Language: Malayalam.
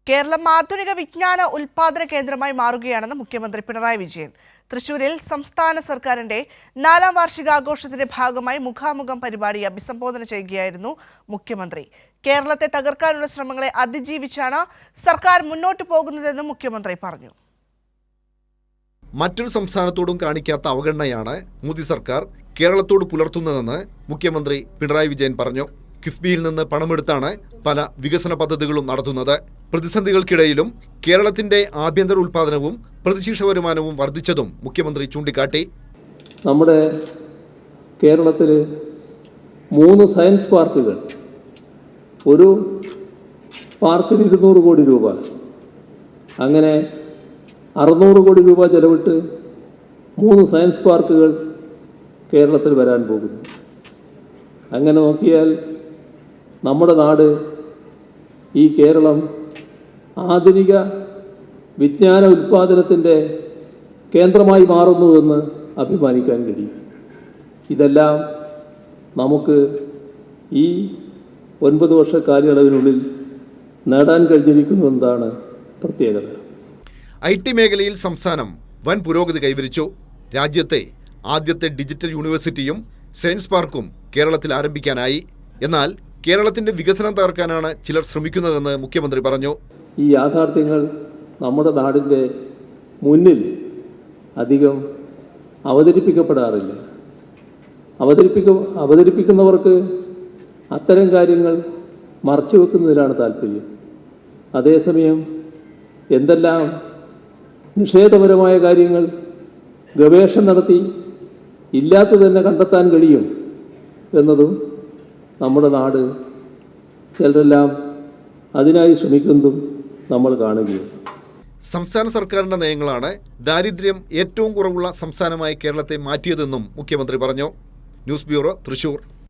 കേരളം ആധുനിക വിജ്ഞാന ഉൽപാദന കേന്ദ്രമായി മാറുകയാണെന്ന് മുഖ്യമന്ത്രി പിണറായി വിജയൻ. തൃശൂരിൽ സംസ്ഥാന സർക്കാരിന്റെ 4ാം വാർഷികാഘോഷത്തിന്റെ ഭാഗമായി മുഖാമുഖം പരിപാടി അഭിസംബോധന ചെയ്യുകയായിരുന്നു മുഖ്യമന്ത്രി. കേരളത്തെ തകർക്കാനുള്ള ശ്രമങ്ങളെ അതിജീവിച്ചാണ് സർക്കാർ മുന്നോട്ടു പോകുന്നതെന്നും മുഖ്യമന്ത്രി പറഞ്ഞു. മറ്റൊരു സംസ്ഥാനത്തോടും കാണിക്കാത്ത അവഗണനയാണ് മോദി സർക്കാർ കേരളത്തോട് പുലർത്തുന്നതെന്ന് മുഖ്യമന്ത്രി പിണറായി വിജയൻ പറഞ്ഞു. കിഫ്ബിയിൽ നിന്ന് പണമെടുത്താണ് പല വികസന പദ്ധതികളും നടത്തുന്നത്. പ്രതിസന്ധികൾക്കിടയിലും കേരളത്തിന്റെ ആഭ്യന്തര ഉൽപാദനവും പ്രതിശീർഷ വരുമാനവും വർദ്ധിച്ചതും മുഖ്യമന്ത്രി ചൂണ്ടിക്കാട്ടി. നമ്മുടെ കേരളത്തിൽ 3 സയൻസ് പാർക്കുകൾ, ഒരു പാർക്കിന് 200 കോടി രൂപ, അങ്ങനെ 600 കോടി രൂപ ചെലവിട്ട് 3 സയൻസ് പാർക്കുകൾ കേരളത്തിൽ വരാൻ പോകുന്നു. അങ്ങനെ നോക്കിയാൽ നമ്മുടെ നാട്, ഈ കേരളം ആധുനിക വിജ്ഞാന ഉൽപാദനത്തിൻ്റെ കേന്ദ്രമായി മാറുന്നുവെന്ന് അഭിമാനിക്കാൻ കഴിയും. ഇതെല്ലാം നമുക്ക് ഈ 9 വർഷ കാലയളവിനുള്ളിൽ നേടാൻ കഴിഞ്ഞിരിക്കുന്നതെന്നാണ് പ്രത്യേകത. IT മേഖലയിൽ സംസ്ഥാനം വൻ പുരോഗതി കൈവരിച്ചു. രാജ്യത്തെ ആദ്യത്തെ ഡിജിറ്റൽ യൂണിവേഴ്സിറ്റിയും സയൻസ് പാർക്കും കേരളത്തിൽ ആരംഭിക്കാനായി. എന്നാൽ കേരളത്തിന്റെ വികസനം തകർക്കാനാണ് ചിലർ ശ്രമിക്കുന്നതെന്ന് മുഖ്യമന്ത്രി പറഞ്ഞു. ഈ യാഥാർത്ഥ്യങ്ങൾ നമ്മുടെ നാടിൻ്റെ മുന്നിൽ അധികം അവതരിപ്പിക്കപ്പെടാറില്ല. അവതരിപ്പിക്കുന്നവർക്ക് അത്തരം കാര്യങ്ങൾ മറച്ചു വെക്കുന്നതിലാണ് താല്പര്യം. അതേസമയം എന്തെല്ലാം നിഷേധപരമായ കാര്യങ്ങൾ ഗവേഷണം നടത്തി ഇല്ലാത്തത് തന്നെ കണ്ടെത്താൻ കഴിയും എന്നതും നമ്മുടെ നാട് ചിലരെല്ലാം അതിനായി ശ്രമിക്കുന്നതും നമ്മൾ കാണുകയാണ്. സംസ്ഥാന സർക്കാരിന്റെ നയങ്ങളാണ് ദാരിദ്ര്യം ഏറ്റവും കുറവുള്ള സംസ്ഥാനമായി കേരളത്തെ മാറ്റിയതെന്നും മുഖ്യമന്ത്രി പറഞ്ഞു. News bureau, Thrissur.